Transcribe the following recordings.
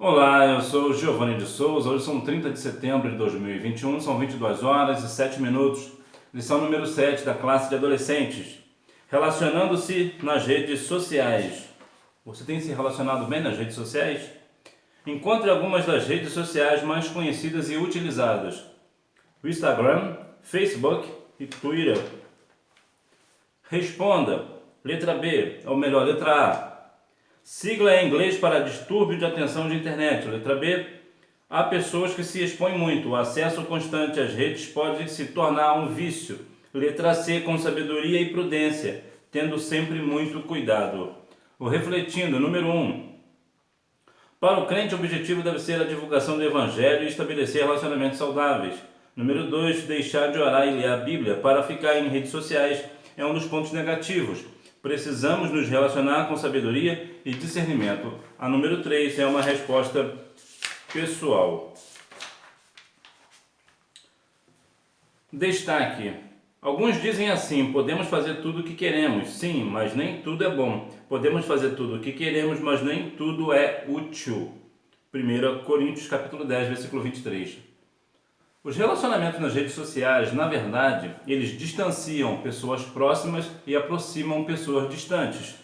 Olá, eu sou o Giovanni de Souza. Hoje são 30 de setembro de 2021, são 22 horas e 7 minutos. Lição número 7 da classe de adolescentes. Relacionando-se nas redes sociais. Você tem se relacionado bem nas redes sociais? Encontre algumas das redes sociais mais conhecidas e utilizadas: o Instagram, Facebook e Twitter. Responda. Letra B, ou melhor, letra A. Sigla em inglês para distúrbio de atenção de internet. Letra B. Há pessoas que se expõem muito. O acesso constante às redes pode se tornar um vício. Letra C. Com sabedoria e prudência, tendo sempre muito cuidado. O refletindo. Número 1. Para o crente, o objetivo deve ser a divulgação do Evangelho e estabelecer relacionamentos saudáveis. Número 2. Deixar de orar e ler a Bíblia para ficar em redes sociais é um dos pontos negativos. Precisamos nos relacionar com sabedoria e discernimento. A número 3 é uma resposta pessoal. Destaque. Alguns dizem assim: podemos fazer tudo o que queremos. Sim, mas nem tudo é bom. Podemos fazer tudo o que queremos, mas nem tudo é útil. 1 Coríntios capítulo 10, versículo 23. Os relacionamentos nas redes sociais, na verdade, eles distanciam pessoas próximas e aproximam pessoas distantes.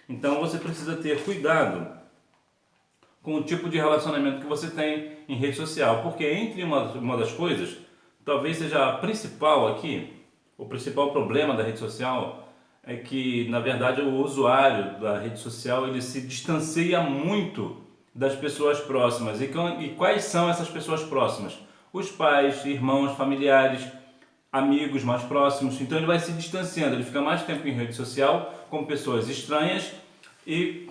Então você precisa ter cuidado com o tipo de relacionamento que você tem em rede social, porque entre uma das coisas, talvez seja a principal aqui, o principal problema da rede social é que, na verdade, o usuário da rede social ele se distancia muito das pessoas próximas. E quais são essas pessoas próximas? Os pais, irmãos, familiares, amigos mais próximos. Então ele vai se distanciando, ele fica mais tempo em rede social com pessoas estranhas e,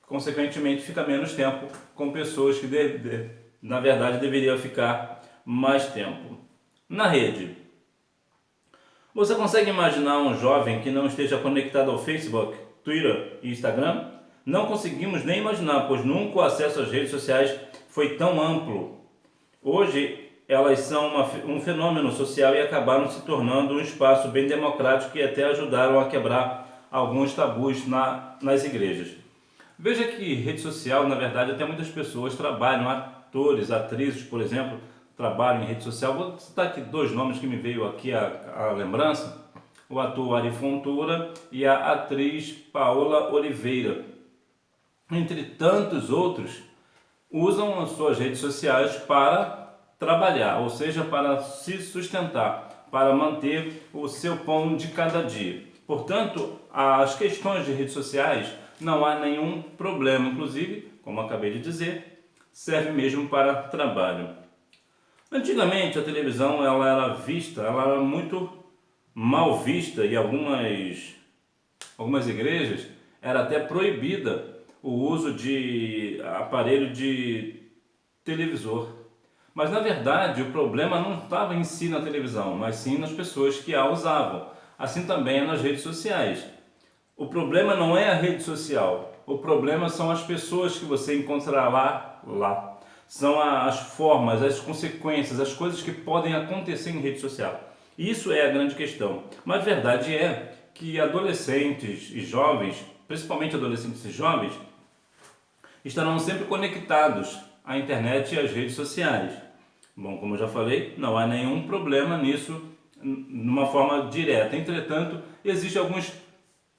consequentemente, fica menos tempo com pessoas que, na verdade, deveriam ficar mais tempo. Na rede, você consegue imaginar um jovem que não esteja conectado ao Facebook, Twitter e Instagram? Não conseguimos nem imaginar, pois nunca o acesso às redes sociais foi tão amplo. Hoje, elas são um fenômeno social e acabaram se tornando um espaço bem democrático e até ajudaram a quebrar alguns tabus nas igrejas. Veja que rede social, na verdade, até muitas pessoas trabalham, atores, atrizes, por exemplo, trabalham em rede social. Vou citar aqui dois nomes que me veio aqui à lembrança: o ator Ari Fontoura e a atriz Paola Oliveira. Entre tantos outros, usam as suas redes sociais para trabalhar, ou seja, para se sustentar, para manter o seu pão de cada dia. Portanto, as questões de redes sociais não há nenhum problema, inclusive, como acabei de dizer, serve mesmo para trabalho. Antigamente a televisão ela era muito mal vista e algumas igrejas era até proibida o uso de aparelho de televisor. Mas na verdade o problema não estava em si na televisão, mas sim nas pessoas que a usavam. Assim também é nas redes sociais. O problema não é a rede social, o problema são as pessoas que você encontrará lá. São as formas, as consequências, as coisas que podem acontecer em rede social. Isso é a grande questão. Mas a verdade é que adolescentes e jovens, principalmente adolescentes e jovens, estarão sempre conectados à internet e às redes sociais. Bom, como eu já falei, não há nenhum problema nisso numa forma direta. Entretanto, existem alguns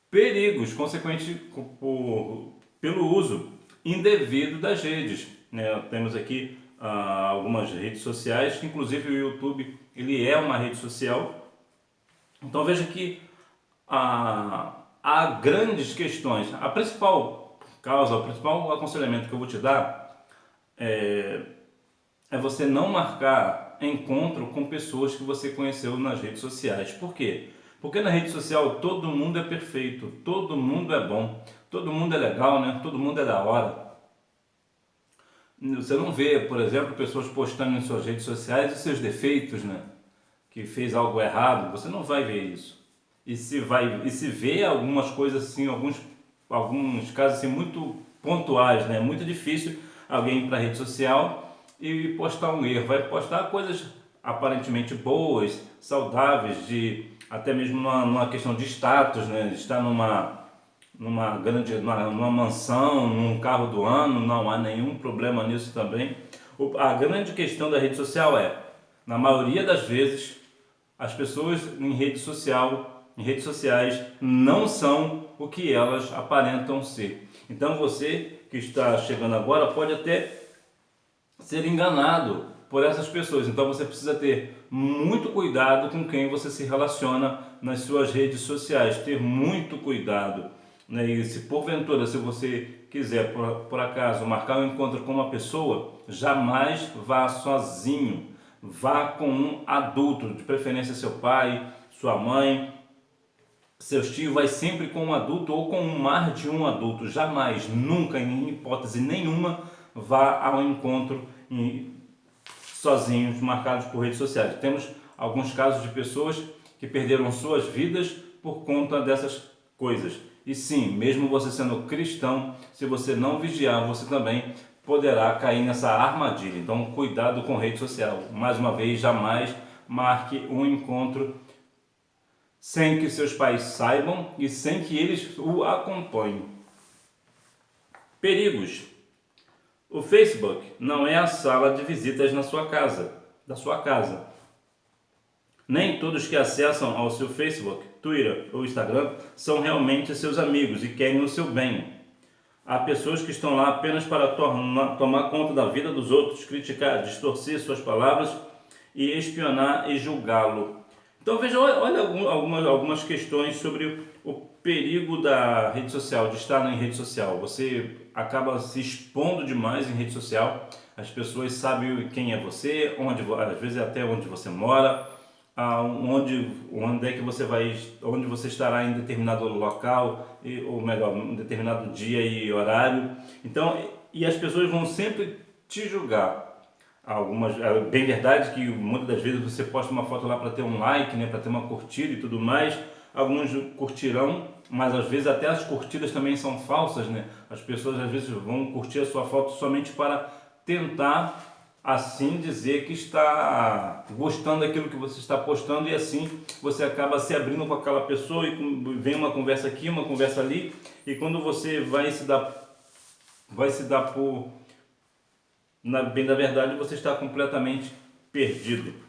perigos consequentes pelo uso indevido das redes. Temos aqui algumas redes sociais, inclusive o YouTube ele é uma rede social. Então veja que há grandes questões. A principal causa, o principal aconselhamento que eu vou te dar é você não marcar encontro com pessoas que você conheceu nas redes sociais. Por quê? Porque na rede social todo mundo é perfeito, todo mundo é bom, todo mundo é legal, né? Todo mundo é da hora. Você não vê, por exemplo, pessoas postando em suas redes sociais os seus defeitos, né? Que fez algo errado, você não vai ver isso. E se vê algumas coisas assim, alguns casos assim muito pontuais, né? Muito difícil alguém ir para a rede social e postar um erro. Vai postar coisas aparentemente boas, saudáveis, até mesmo numa questão de status, né? Estar numa mansão, num carro do ano, não há nenhum problema nisso também. A grande questão da rede social é, na maioria das vezes, as pessoas em redes sociais não são o que elas aparentam ser. Então você que está chegando agora pode até ser enganado por essas pessoas. Então você precisa ter muito cuidado com quem você se relaciona nas suas redes sociais. Ter muito cuidado, né? E se porventura, se você quiser por acaso marcar um encontro com uma pessoa, jamais vá sozinho. Vá com um adulto, de preferência seu pai, sua mãe, seus tios. Vai sempre com um adulto ou com mais de um adulto. Jamais, nunca, em hipótese nenhuma, vá ao encontro sozinhos, marcados por redes sociais. Temos alguns casos de pessoas que perderam suas vidas por conta dessas coisas. E sim, mesmo você sendo cristão, se você não vigiar, você também poderá cair nessa armadilha. Então, cuidado com rede social. Mais uma vez, jamais marque um encontro sem que seus pais saibam e sem que eles o acompanhem. Perigos. O Facebook não é a sala de visitas da sua casa. Nem todos que acessam ao seu Facebook, Twitter ou Instagram são realmente seus amigos e querem o seu bem. Há pessoas que estão lá apenas para tomar conta da vida dos outros, criticar, distorcer suas palavras e espionar e julgá-lo. Então veja, olha algumas questões sobre o perigo da rede social, de estar em rede social. Você acaba se expondo demais em rede social, as pessoas sabem quem é você, às vezes até onde você mora, onde é que você vai, onde você estará em determinado local, ou melhor, em determinado dia e horário. Então, e as pessoas vão sempre te julgar. É bem verdade que muitas das vezes você posta uma foto lá para ter um like, né, para ter uma curtida e tudo mais. Alguns curtirão, mas às vezes até as curtidas também são falsas, né? As pessoas às vezes vão curtir a sua foto somente para tentar assim dizer que está gostando daquilo que você está postando, e assim você acaba se abrindo com aquela pessoa e vem uma conversa aqui, uma conversa ali, e quando você vai se dar por bem da verdade, você está completamente perdido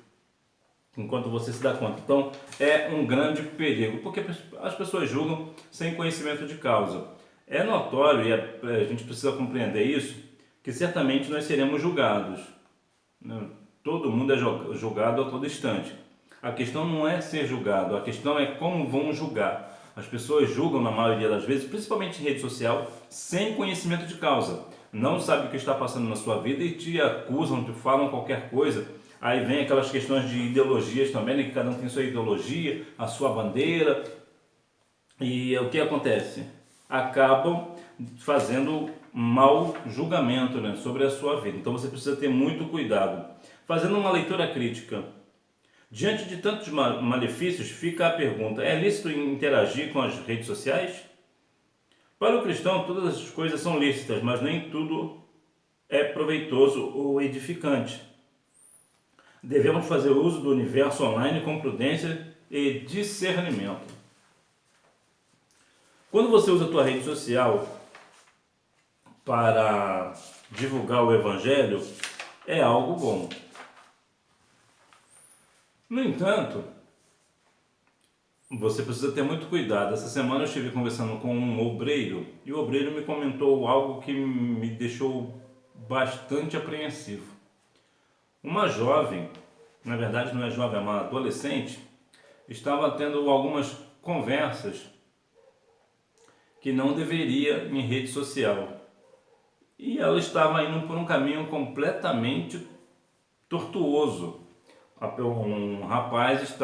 enquanto você se dá conta. Então é um grande perigo, porque as pessoas julgam sem conhecimento de causa. É notório, e a gente precisa compreender isso, que certamente nós seremos julgados. Todo mundo é julgado a todo instante. A questão não é ser julgado, a questão é como vão julgar. As pessoas julgam na maioria das vezes, principalmente em rede social, sem conhecimento de causa. Não sabem o que está passando na sua vida e te acusam, te falam qualquer coisa. Aí vem aquelas questões de ideologias também, né? Que cada um tem sua ideologia, a sua bandeira. E o que acontece? Acabam fazendo mau julgamento, né, sobre a sua vida. Então você precisa ter muito cuidado. Fazendo uma leitura crítica. Diante de tantos malefícios, fica a pergunta: é lícito interagir com as redes sociais? Para o cristão, todas as coisas são lícitas, mas nem tudo é proveitoso ou edificante. Devemos fazer uso do universo online com prudência e discernimento. Quando você usa a tua rede social para divulgar o Evangelho, é algo bom. No entanto, você precisa ter muito cuidado. Essa semana eu estive conversando com um obreiro e o obreiro me comentou algo que me deixou bastante apreensivo. Uma jovem, na verdade não é jovem, é uma adolescente, estava tendo algumas conversas que não deveria em rede social. E ela estava indo por um caminho completamente tortuoso. Um rapaz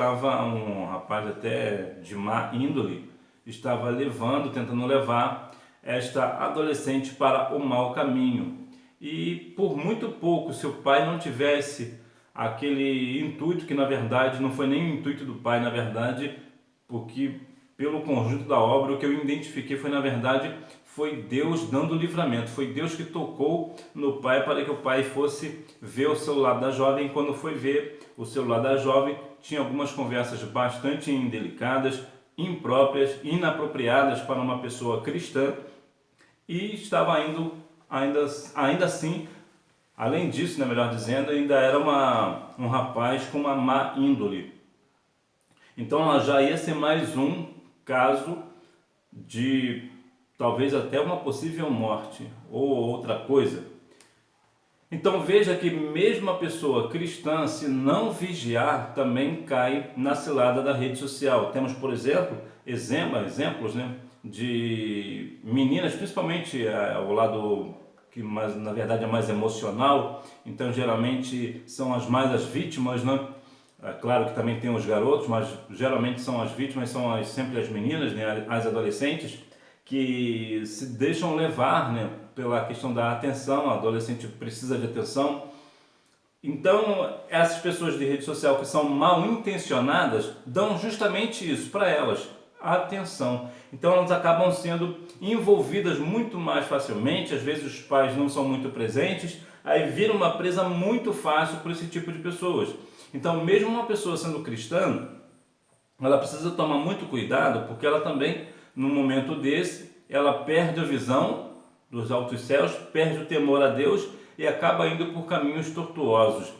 até de má índole, estava tentando levar esta adolescente para o mau caminho. E por muito pouco, se o pai não tivesse aquele intuito, que na verdade não foi nem o intuito do pai, na verdade, porque pelo conjunto da obra, o que eu identifiquei foi, na verdade, foi Deus dando livramento. Foi Deus que tocou no pai para que o pai fosse ver o celular da jovem. Quando foi ver o celular da jovem, tinha algumas conversas bastante indelicadas, impróprias, inapropriadas para uma pessoa cristã, e estava indo, ainda assim, além disso, né, melhor dizendo, ainda era um rapaz com uma má índole. Então ela já ia ser mais um caso de talvez até uma possível morte ou outra coisa. Então veja que mesmo a pessoa cristã, se não vigiar, também cai na cilada da rede social. Temos, por exemplo, exemplos, né, de meninas, principalmente ao lado que mais, na verdade é mais emocional, então geralmente são as vítimas, né? É claro que também tem os garotos, mas geralmente são as vítimas, sempre as meninas, né, as adolescentes, que se deixam levar, né, pela questão da atenção. O adolescente precisa de atenção. Então, essas pessoas de rede social que são mal intencionadas dão justamente isso para elas, a atenção. Então, elas acabam sendo envolvidas muito mais facilmente. Às vezes, os pais não são muito presentes, aí vira uma presa muito fácil para esse tipo de pessoas. Então, mesmo uma pessoa sendo cristã, ela precisa tomar muito cuidado, porque ela também, num momento desse, ela perde a visão dos altos céus, perde o temor a Deus e acaba indo por caminhos tortuosos.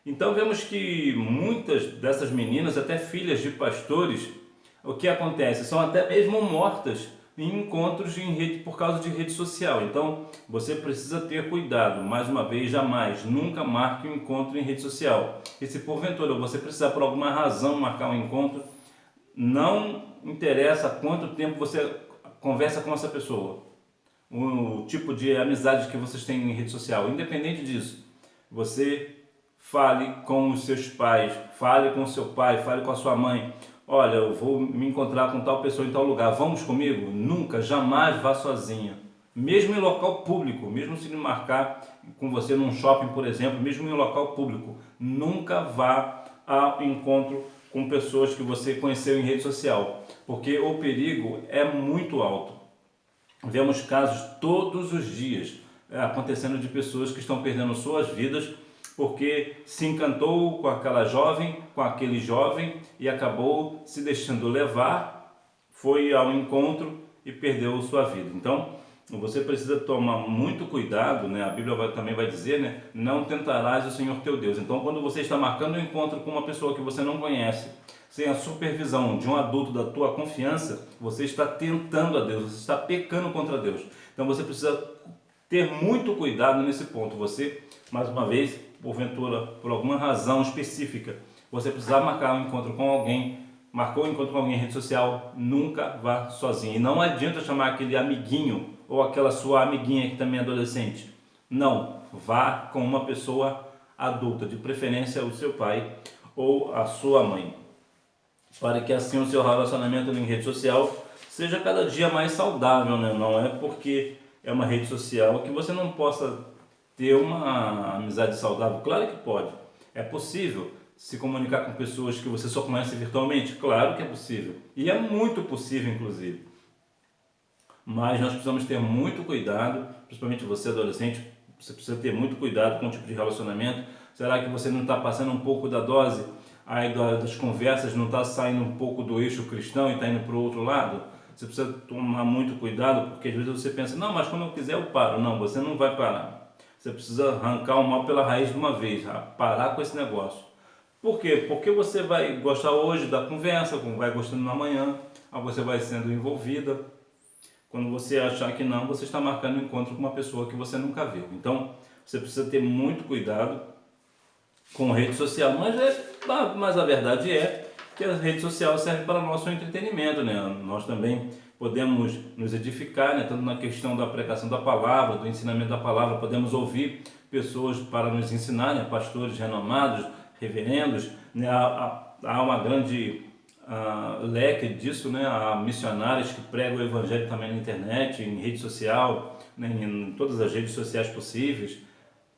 Então vemos que muitas dessas meninas, até filhas de pastores, o que acontece? São até mesmo mortas em encontros por causa de rede social. Então você precisa ter cuidado, mais uma vez, jamais, nunca marque um encontro em rede social. E se porventura você precisar por alguma razão marcar um encontro, não interessa quanto tempo você conversa com essa pessoa, o tipo de amizade que vocês têm em rede social, independente disso, você fale com os seus pais, fale com o seu pai, fale com a sua mãe. Olha, eu vou me encontrar com tal pessoa em tal lugar, vamos comigo? Nunca, jamais vá sozinha. Mesmo em local público, mesmo se ele marcar com você num shopping, por exemplo, mesmo em local público, nunca vá ao encontro com pessoas que você conheceu em rede social, porque o perigo é muito alto. Vemos casos todos os dias acontecendo de pessoas que estão perdendo suas vidas porque se encantou com aquela jovem, com aquele jovem e acabou se deixando levar, foi ao encontro e perdeu sua vida. Então, você precisa tomar muito cuidado, né? A Bíblia também vai dizer, né? Não tentarás o Senhor teu Deus. Então, quando você está marcando um encontro com uma pessoa que você não conhece, sem a supervisão de um adulto da tua confiança, você está tentando a Deus, você está pecando contra Deus. Então, você precisa ter muito cuidado nesse ponto. Você, mais uma vez, porventura, por alguma razão específica, você precisar marcar um encontro com alguém, marcou um encontro com alguém em rede social, nunca vá sozinho. E não adianta chamar aquele amiguinho ou aquela sua amiguinha que também é adolescente. Não, vá com uma pessoa adulta, de preferência o seu pai ou a sua mãe, para que assim o seu relacionamento em rede social seja cada dia mais saudável, né? Não é porque é uma rede social que você não possa ter uma amizade saudável. Claro que pode, é possível se comunicar com pessoas que você só conhece virtualmente, claro que é possível, e é muito possível inclusive. Mas nós precisamos ter muito cuidado, principalmente você adolescente, você precisa ter muito cuidado com o tipo de relacionamento. Será que você não está passando um pouco da dose aí das conversas, não está saindo um pouco do eixo cristão e está indo para o outro lado? Você precisa tomar muito cuidado, porque às vezes você pensa, não, mas quando eu quiser eu paro. Não, você não vai parar. Você precisa arrancar o mal pela raiz de uma vez, parar com esse negócio. Por quê? Porque você vai gostar hoje da conversa, vai gostando amanhã, aí você vai sendo envolvida. Quando você achar que não, você está marcando um encontro com uma pessoa que você nunca viu. Então, você precisa ter muito cuidado com rede social. Mas a verdade é que a rede social serve para o nosso entretenimento, né? Nós também podemos nos edificar, né? Tanto na questão da pregação da palavra, do ensinamento da palavra, podemos ouvir pessoas para nos ensinar, né? Pastores renomados, reverendos, né? Há uma grande leque disso, né? Há missionários que pregam o evangelho também na internet, em rede social, né? Em todas as redes sociais possíveis.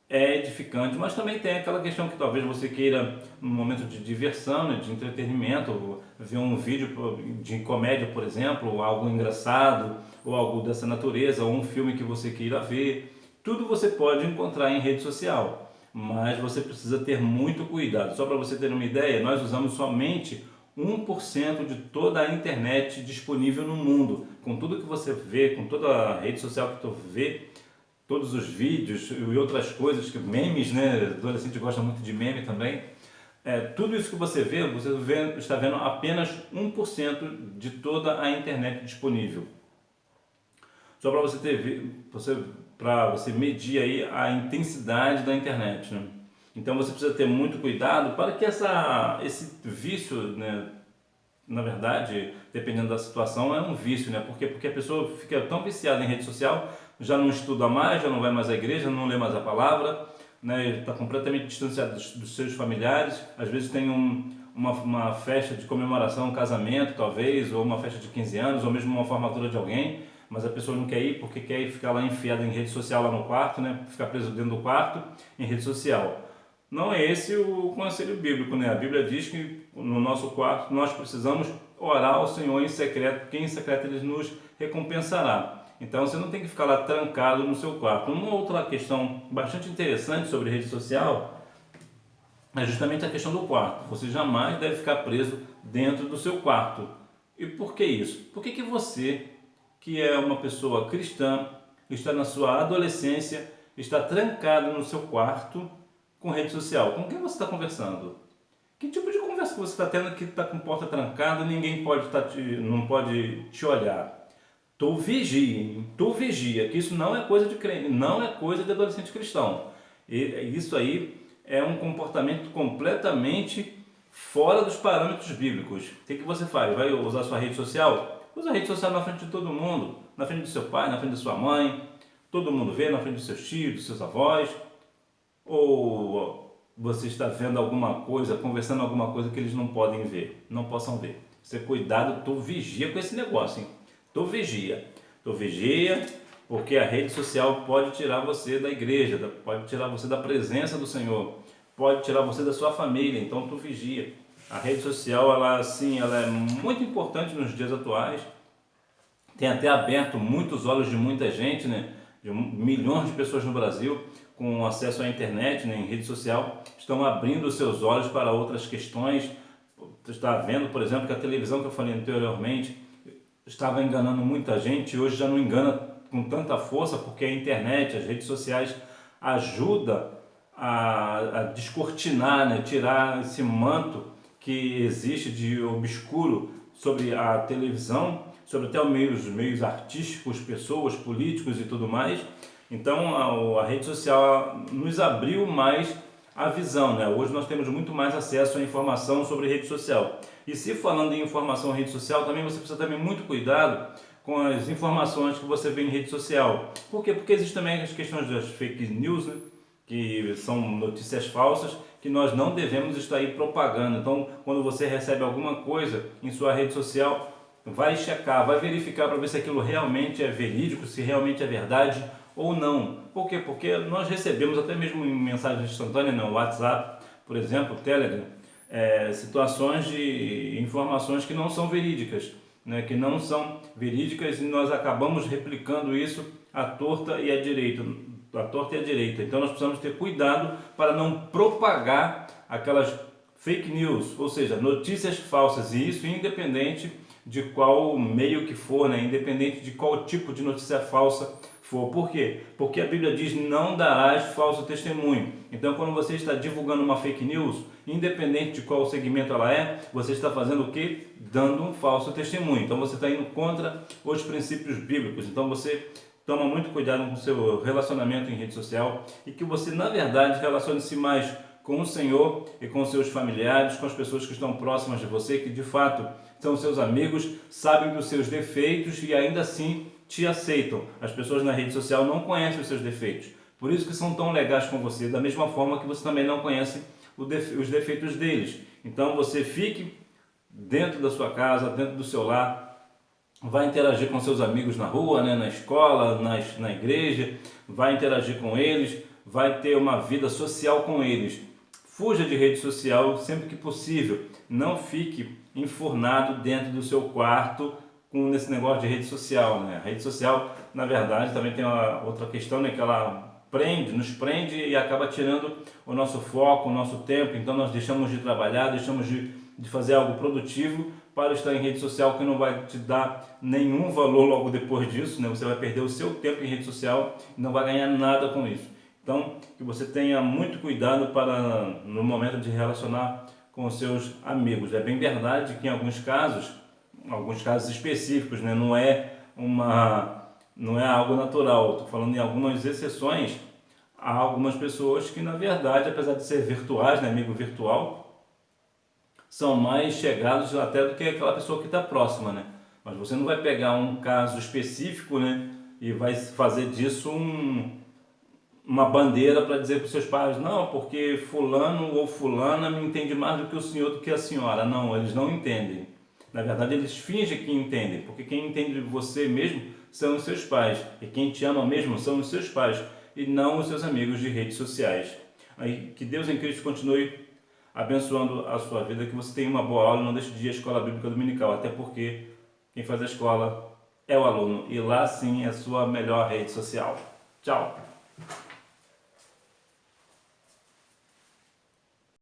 É edificante, mas também tem aquela questão que talvez você queira, num momento de diversão, né, de entretenimento, ver um vídeo de comédia, por exemplo, ou algo engraçado, ou algo dessa natureza, ou um filme que você queira ver. Tudo você pode encontrar em rede social, mas você precisa ter muito cuidado. Só para você ter uma ideia, nós usamos somente 1% de toda a internet disponível no mundo. Com tudo que você vê, com toda a rede social que tu vê, todos os vídeos e outras coisas, que memes, né? O adolescente gosta muito de meme também. Tudo isso que você está vendo apenas 1% de toda a internet disponível. Só para você para você medir aí a intensidade da internet, né? Então você precisa ter muito cuidado para que esse vício, né, na verdade, dependendo da situação, é um vício, né? Porque a pessoa fica tão viciada em rede social, já não estuda mais, já não vai mais à igreja, não lê mais a palavra, né? Está completamente distanciado dos seus familiares. Às vezes tem uma festa de comemoração, um casamento talvez, ou uma festa de 15 anos, ou mesmo uma formatura de alguém, mas a pessoa não quer ir porque quer ir ficar lá enfiada em rede social lá no quarto, né? Ficar preso dentro do quarto em rede social. Não é esse o conselho bíblico, né? A Bíblia diz que no nosso quarto nós precisamos orar ao Senhor em secreto, porque em secreto Ele nos recompensará. Então você não tem que ficar lá trancado no seu quarto. Uma outra questão bastante interessante sobre rede social é justamente a questão do quarto. Você jamais deve ficar preso dentro do seu quarto. E por que isso? Por que você, que é uma pessoa cristã, está na sua adolescência, está trancado no seu quarto com rede social? Com quem você está conversando? Que tipo de conversa que você está tendo que está com porta trancada e ninguém não pode te olhar? Tu vigia, hein? Tu vigia, que isso não é coisa de crente, não é coisa de adolescente cristão. E isso aí é um comportamento completamente fora dos parâmetros bíblicos. O que você faz? Vai usar sua rede social? Usa a rede social na frente de todo mundo, na frente do seu pai, na frente da sua mãe, todo mundo vê, na frente dos seus tios, dos seus avós. Ou você está vendo alguma coisa, conversando alguma coisa que eles não podem ver, não possam ver. Você cuidado, tu vigia com esse negócio, hein? Tu vigia, porque a rede social pode tirar você da igreja, pode tirar você da presença do Senhor, pode tirar você da sua família, então tu vigia. A rede social, ela é muito importante nos dias atuais, tem até aberto muitos olhos de muita gente, né? De milhões de pessoas no Brasil com acesso à internet, né, em rede social, estão abrindo os seus olhos para outras questões. Você está vendo, por exemplo, que a televisão que eu falei anteriormente estava enganando muita gente, hoje já não engana com tanta força, porque a internet, as redes sociais ajudam a descortinar, né, tirar esse manto que existe de obscuro sobre a televisão, sobre até os meios artísticos, pessoas, políticos e tudo mais. Então a rede social nos abriu mais a visão, né? Hoje nós temos muito mais acesso à informação sobre rede social. E se falando em informação em rede social, também você precisa ter muito cuidado com as informações que você vê em rede social. Por quê? Porque existem também as questões das fake news, né? Que são notícias falsas, que nós não devemos estar aí propagando. Então, quando você recebe alguma coisa em sua rede social, vai checar, vai verificar para ver se aquilo realmente é verídico, se realmente é verdade ou não. Por quê? Porque nós recebemos até mesmo em mensagem instantânea no WhatsApp, por exemplo, Telegram, situações de informações que não são verídicas, né? Que não são verídicas, e nós acabamos replicando isso à torta e à direita. Então nós precisamos ter cuidado para não propagar aquelas fake news, ou seja, notícias falsas, e isso independente de qual meio que for, né? Independente de qual tipo de notícia falsa for. Por quê? Porque a Bíblia diz: não darás falso testemunho. Então, quando você está divulgando uma fake news, independente de qual segmento ela é, você está fazendo o quê? Dando um falso testemunho. Então você está indo contra os princípios bíblicos. Então você toma muito cuidado com o seu relacionamento em rede social, e que você, na verdade, relacione-se mais com o Senhor e com seus familiares, com as pessoas que estão próximas de você, que de fato são seus amigos, sabem dos seus defeitos e ainda assim te aceitam. As pessoas na rede social não conhecem os seus defeitos, por isso que são tão legais com você, da mesma forma que você também não conhece os defeitos deles. Então você fique dentro da sua casa, dentro do seu lar, vai interagir com seus amigos na rua, né, na escola, na igreja, vai interagir com eles, vai ter uma vida social com eles. Fuja de rede social sempre que possível. Não fique enfurnado dentro do seu quarto nesse negócio de rede social, né? A rede social, na verdade, também tem uma outra questão, né, que ela nos prende e acaba tirando o nosso foco, o nosso tempo. Então nós deixamos de trabalhar, deixamos de de fazer algo produtivo para estar em rede social que não vai te dar nenhum valor logo depois disso, né? Você vai perder o seu tempo em rede social e não vai ganhar nada com isso. Então, que você tenha muito cuidado para no momento de relacionar com os seus amigos. É bem verdade que em alguns casos específicos, né? Não é algo natural. Estou falando em algumas exceções. Há algumas pessoas que, na verdade, apesar de ser virtuais, né, amigo virtual, são mais chegados até do que aquela pessoa que está próxima, né? Mas você não vai pegar um caso específico, né, e vai fazer disso uma bandeira para dizer para os seus pais, não, porque fulano ou fulana me entende mais do que o senhor, do que a senhora. Não, eles não entendem. Na verdade, eles fingem que entendem, porque quem entende você mesmo são os seus pais. E quem te ama mesmo são os seus pais, e não os seus amigos de redes sociais. Aí, que Deus em Cristo continue abençoando a sua vida, que você tenha uma boa aula e não deixe de ir à escola bíblica dominical, até porque quem faz a escola é o aluno, e lá sim é a sua melhor rede social. Tchau!